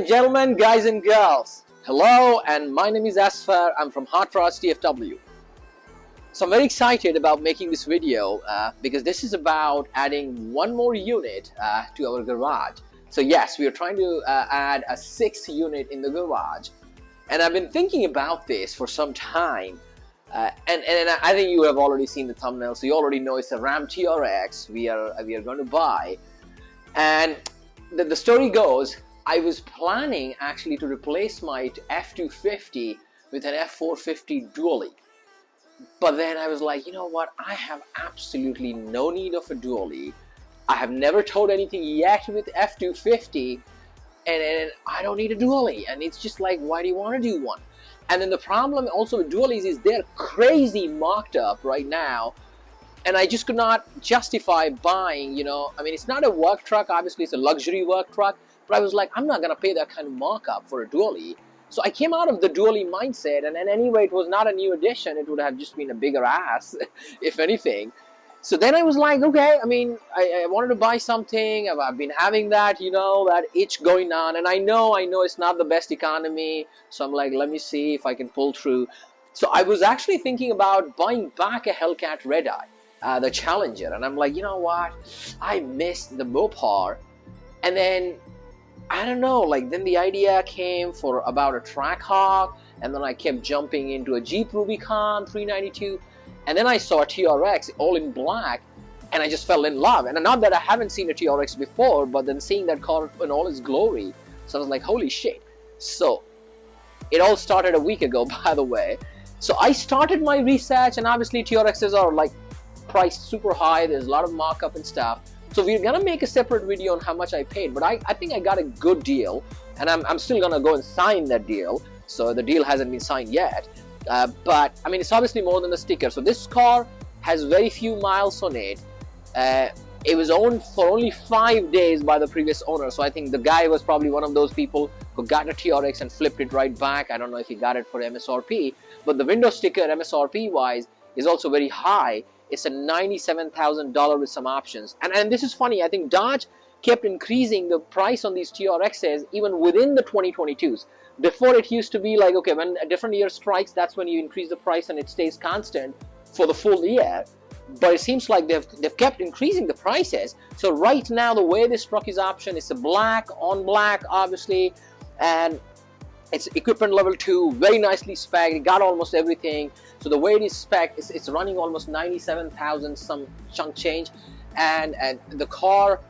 and gentlemen, guys and girls, hello, and my name is Asfar. I'm from RAM TRX TFW. So I'm very excited about making this video because this is about adding one more unit to our garage. So yes, we are trying to add a 6th unit in the garage, and I've been thinking about this for some time. And I think you have already seen the thumbnail, so you already know it's a RAM TRX we are going to buy. And the story goes, I was planning actually to replace my F250 with an F450 dually. But then I was like, you know what, I have absolutely no need of a dually. I have never towed anything yet with F250, and I don't need a dually. And it's just like, why do you want to do one? And then the problem also with dualies is they're crazy marked up right now. And I just could not justify buying, I mean, it's not a work truck, obviously it's a luxury work truck, but I was like, I'm not going to pay that kind of markup for a dually. So I came out of the dually mindset, and anyway, it was not a new addition, it would have just been a bigger ass, if anything. So then I was like, okay, I mean, I wanted to buy something, I've been having that, that itch going on, and I know it's not the best economy, so I'm like, let me see if I can pull through. So I was actually thinking about buying back a Hellcat Red Eye, the Challenger, and I'm like, you know what, I missed the Mopar. And then I don't know, like then the idea came for about a Trackhawk, and then I kept jumping into a Jeep Rubicon 392, and then I saw a TRX all in black, and I just fell in love. And not that I haven't seen a TRX before, but then seeing that car in all its glory, so I was like, holy shit. So it all started a week ago, by the way. So I started my research, and obviously TRXs are like priced super high, there's a lot of markup and stuff. So we're gonna make a separate video on how much I paid, but I think I got a good deal, and I'm still gonna go and sign that deal. So the deal hasn't been signed yet, but I mean, it's obviously more than the sticker. So this car has very few miles on it. It was owned for only 5 days by the previous owner, so I think the guy was probably one of those people who got a TRX and flipped it right back. I don't know if he got it for MSRP, but the window sticker MSRP wise is also very high. It's a $97,000 with some options. And this is funny, I think Dodge kept increasing the price on these TRXs even within the 2022s. Before, it used to be like, okay, when a different year strikes, that's when you increase the price and it stays constant for the full year. But it seems like they've kept increasing the prices. So right now, the way this truck is optioned, it's a black on black, obviously, and it's equipment level 2, very nicely spec'd. It got almost everything. So the way it is spec'd, it's running almost 97,000 some chunk change, and the car,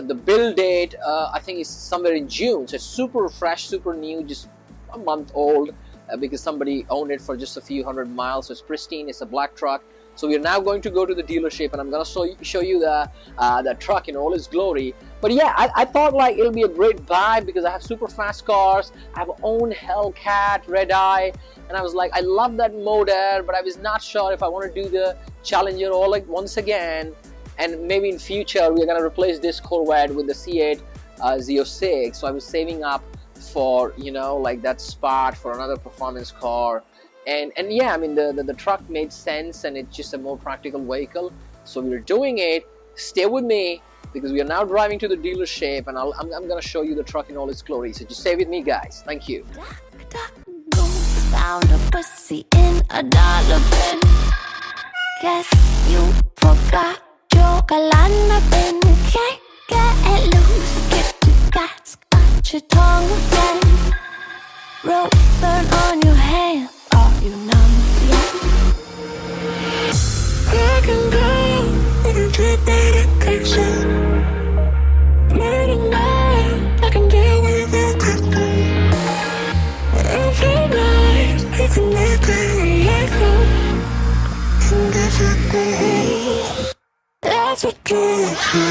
the build date, I think is somewhere in June. So it's super fresh, super new, just a month old, because somebody owned it for just a few hundred miles. So it's pristine. It's a black truck. So we're now going to go to the dealership, and I'm going to show you the truck in all its glory. But yeah, I thought like it'll be a great buy because I have super fast cars. I have own Hellcat Red Eye, and I was like, I love that motor, but I was not sure if I want to do the Challenger all like once again. And maybe in future we're going to replace this Corvette with the C8 Z06. So I was saving up for like that spot for another performance car. And yeah, I mean the truck made sense, and it's just a more practical vehicle. So we're doing it. Stay with me because we are now driving to the dealership, and I'm gonna show you the truck in all its glory. So just stay with me, guys. Thank you. Found a pussy in a dollar bin. Guess you forgot your Galana bin. Can't get loose, get your guts, got your tongue again. Rope burn on your hand. Are you numb yet? I can go and get medication. Morning night, I can deal with everything. Every night, I can make it like home. And that's what drives me.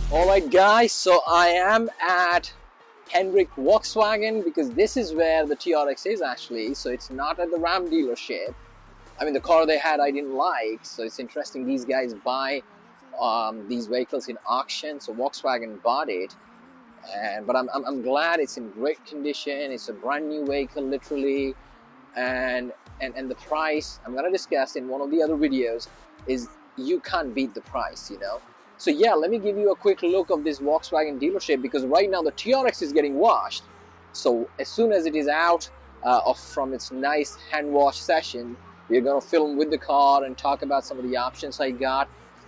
Alright guys, so I am at Hendrick Volkswagen because this is where the TRX is actually. So it's not at the Ram dealership. I mean, the car they had I didn't like, so it's interesting these guys buy these vehicles in auction. So Volkswagen bought it, but I'm glad it's in great condition. It's a brand new vehicle literally, and the price I'm gonna discuss in one of the other videos is you can't beat the price, you know. So yeah, let me give you a quick look of this Volkswagen dealership, because right now the TRX is getting washed. So as soon as it is out from its nice hand wash session, we're going to film with the car and talk about some of the options I got,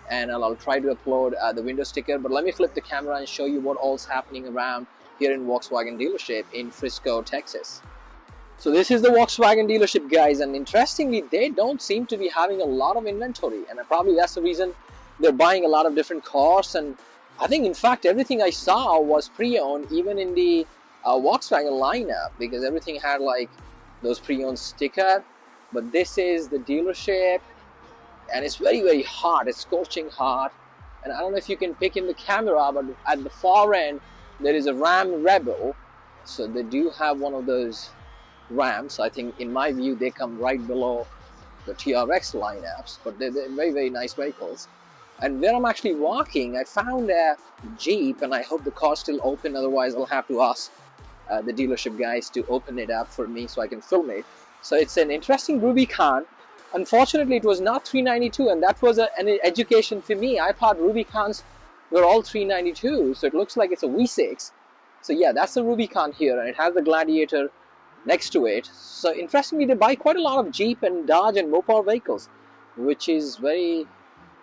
and I'll try to upload the window sticker. But let me flip the camera and show you what all's happening around here in Volkswagen dealership in Frisco, Texas. So this is the Volkswagen dealership, guys, and interestingly, they don't seem to be having a lot of inventory, and probably that's the reason they're buying a lot of different cars. And I think, in fact, everything I saw was pre-owned, even in the Volkswagen lineup, because everything had like those pre-owned sticker. But this is the dealership, and it's very, very hot. It's scorching hot, and I don't know if you can pick in the camera, but at the far end there is a Ram Rebel. So they do have one of those Rams. I think, in my view, they come right below the TRX lineups, but they're very, very nice vehicles. And where I'm actually walking, I found a Jeep, and I hope the car's still open, otherwise I'll have to ask the dealership guys to open it up for me so I can film it. So it's an interesting Rubicon. Unfortunately, it was not 392, and that was an education for me. I thought Rubicons were all 392, so it looks like it's a V6. So yeah, that's the Rubicon here, and it has the Gladiator next to it. So interestingly, they buy quite a lot of Jeep and Dodge and Mopar vehicles, which is very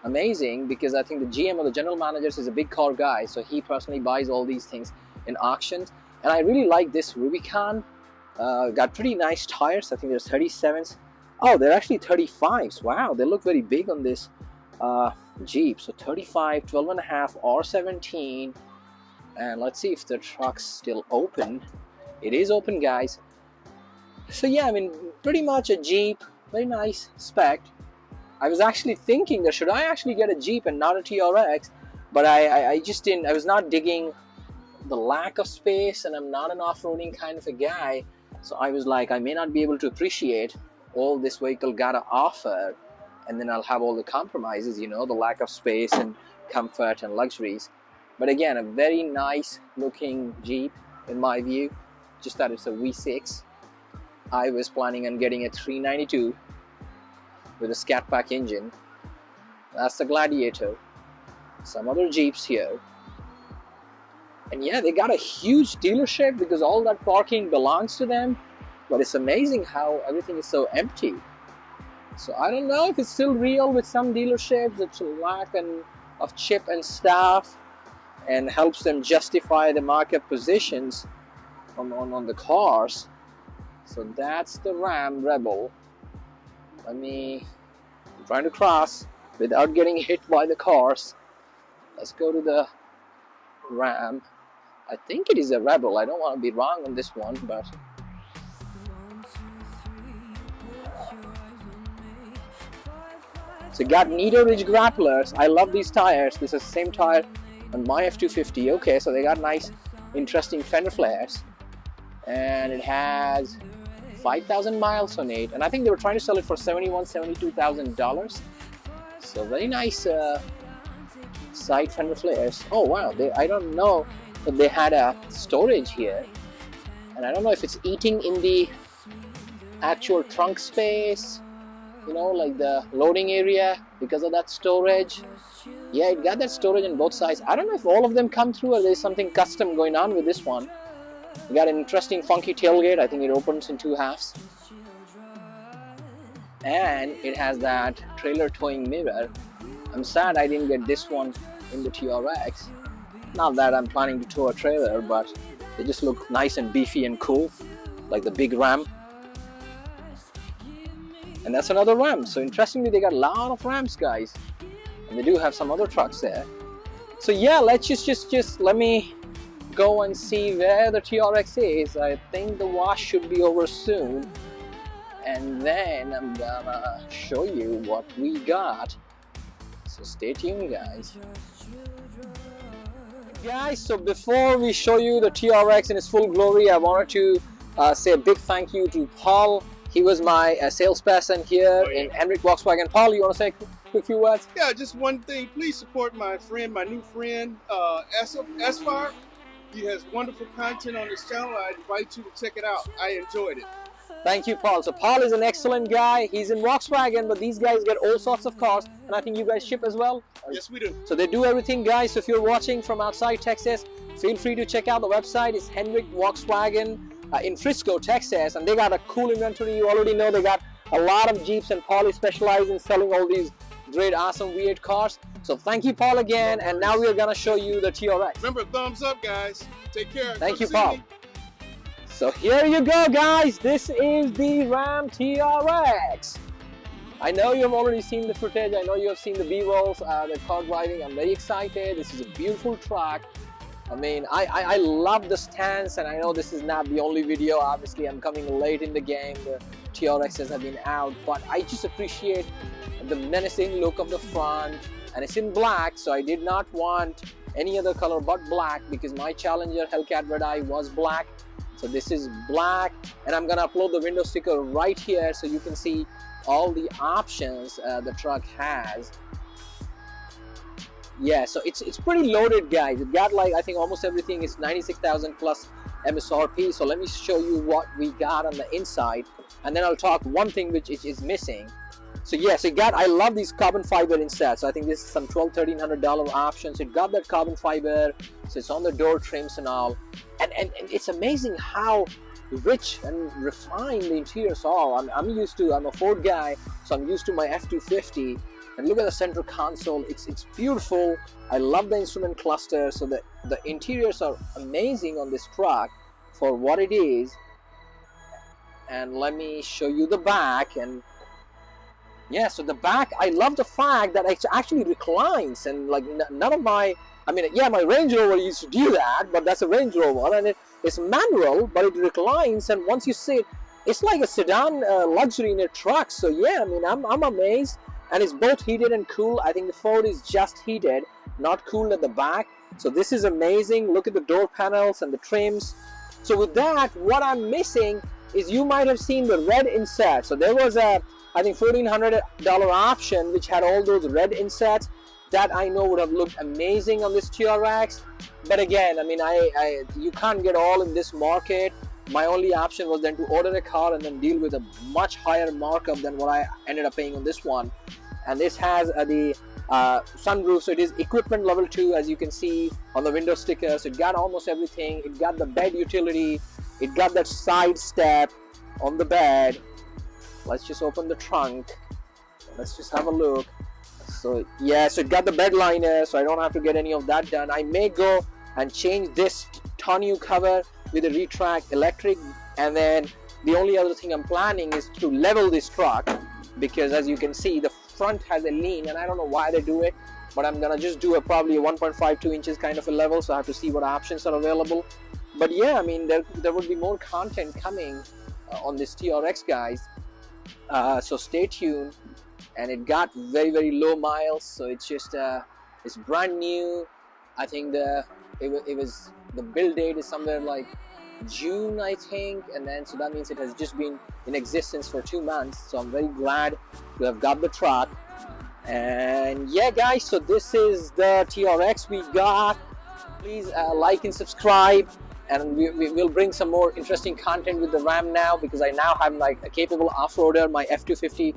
amazing, because I think the GM or the general manager is a big car guy, so he personally buys all these things in auctions. And I really like this Rubicon. Got pretty nice tires. I think there's 37s. Oh, they're actually 35s. Wow, they look very big on this Jeep. So 35, 12.5, R17. And let's see if the truck's still open. It is open, guys. So yeah, I mean, pretty much a Jeep. Very nice spec. I was actually thinking that should I actually get a Jeep and not a TRX, but I just didn't. I was not digging the lack of space, and I'm not an off-roading kind of a guy. So I was like, I may not be able to appreciate all this vehicle got to offer, and then I'll have all the compromises, you know, the lack of space and comfort and luxuries. But again, a very nice looking Jeep in my view. Just that it's a V6. I was planning on getting a 392 with a Scat Pack engine. That's the Gladiator. Some other Jeeps here. And yeah, they got a huge dealership because all that parking belongs to them. But it's amazing how everything is so empty. So I don't know if it's still real with some dealerships. It's a lack of chip and staff, and helps them justify the market positions on the cars. So that's the Ram Rebel. I'm trying to cross without getting hit by the cars. Let's go to the Ram. I think it is a Rebel. I don't want to be wrong on this one, but so got Nido Ridge grapplers. I love these tires. This is the same tire on my F250. Okay, so they got nice, interesting fender flares, and it has 5,000 miles on it, and I think they were trying to sell it for $72,000. So very nice side fender flares. Oh wow, I don't know, but they had a storage here, and I don't know if it's eating in the actual trunk space, you know, like the loading area, because of that storage. Yeah, it got that storage on both sides. I don't know if all of them come through or there's something custom going on with this one. We got an interesting funky tailgate. I think it opens in 2 halves. And it has that trailer towing mirror. I'm sad I didn't get this one in the TRX. Not that I'm planning to tow a trailer, but they just look nice and beefy and cool, like the big Ram. And that's another Ram. So interestingly, they got a lot of Rams, guys. And they do have some other trucks there. So yeah, let's just let me go and see where the TRX is. I think the wash should be over soon, and then I'm gonna show you what we got. So stay tuned, guys. So before we show you the TRX in its full glory, I wanted to say a big thank you to Paul. He was my salesperson here in Henrik Volkswagen. Paul, you want to say a quick few words? Yeah, just one thing. Please support my friend, my new friend, Asfar. He has wonderful content on his channel. I invite you to check it out. I enjoyed it. Thank you, Paul. So Paul is an excellent guy. He's in Volkswagen, but these guys get all sorts of cars, and I think you guys ship as well. Yes, we do. So they do everything, guys. So if you're watching from outside Texas, feel free to check out the website. It's Henrik Volkswagen in Frisco, Texas, and they got a cool inventory. You already know they got a lot of Jeeps, and Paul is specialized in selling all these great, awesome V8 cars. So thank you, Paul, again, and now we are gonna show you the TRX. Remember, thumbs up, guys. Take care. Thank Come you, see Paul. me. So here you go, guys. This is the RAM TRX. I know you've already seen the footage. I know you have seen the B-rolls, the car driving. I'm very excited. This is a beautiful truck. I mean, I love the stance, and I know this is not the only video. Obviously, I'm coming late in the game. The TRXs have been out, but I just appreciate the menacing look of the front, and it's in black, so I did not want any other color but black because my Challenger Hellcat Red Eye was black. So this is black, and I'm gonna upload the window sticker right here so you can see all the options the truck has. Yeah, so it's pretty loaded, guys. It got, like, I think almost everything is 96,000 plus MSRP. So let me show you what we got on the inside, and then I'll talk one thing which is missing. So yes, it got, I love these carbon fiber insets. So I think this is some $1,200-$1,300 options. It got that carbon fiber, so it's on the door trims and all. And it's amazing how rich and refined the interiors are. I'm used to, I'm a Ford guy, so I'm used to my F-250. And look at the center console. It's beautiful. I love the instrument cluster. So the interiors are amazing on this truck for what it is. And let me show you the back. And yeah, so the back, I love the fact that it actually reclines, and like none of my, I mean, yeah, my Range Rover used to do that, but that's a Range Rover, and it's manual, but it reclines, and once you sit, it's like a sedan luxury in a truck. So yeah, I mean, I'm amazed, and it's both heated and cool. I think the Ford is just heated, not cooled at the back. So this is amazing. Look at the door panels and the trims. So with that, what I'm missing is, you might have seen the red insert. So there was a, I think, $1,400 option which had all those red insets that I know would have looked amazing on this TRX. But again, I mean, you can't get all in this market. My only option was then to order a car and then deal with a much higher markup than what I ended up paying on this one. And this has the sunroof, so it is equipment level 2, as you can see on the window sticker. So it got almost everything. It got the bed utility. It got that side step on the bed. Let's just open the trunk. Let's just have a look. So yeah, so it got the bed liner, so I don't have to get any of that done. I may go and change this tonneau cover with a retract electric, and then the only other thing I'm planning is to level this truck, because as you can see, the front has a lean, and I don't know why they do it, but I'm gonna just do probably a 1.52 inches kind of a level. So I have to see what options are available. But yeah, I mean, there would be more content coming on this TRX, guys. So stay tuned. And it got very low miles, so it's just it's brand new. I think it was the build date is somewhere like June, I think, and then so that means it has just been in existence for 2 months. So I'm very glad to have got the truck. And yeah, guys, so this is the TRX we got. Please like and subscribe, and we'll bring some more interesting content with the Ram now, because I now have like a capable off-roader. My F-250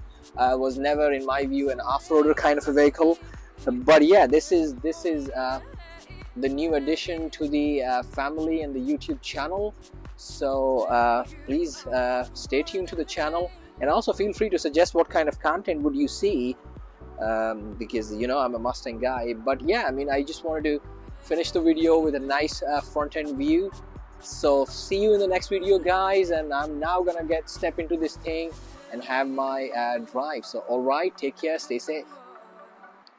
was never, in my view, an off-roader kind of a vehicle. But yeah, this is the new addition to the family and the YouTube channel. So please stay tuned to the channel, and also feel free to suggest what kind of content would you see, because you know I'm a Mustang guy. But yeah, I mean, I just wanted to finish the video with a nice front-end view. So see you in the next video, guys, and I'm now gonna step into this thing and have my drive. So all right, take care, stay safe.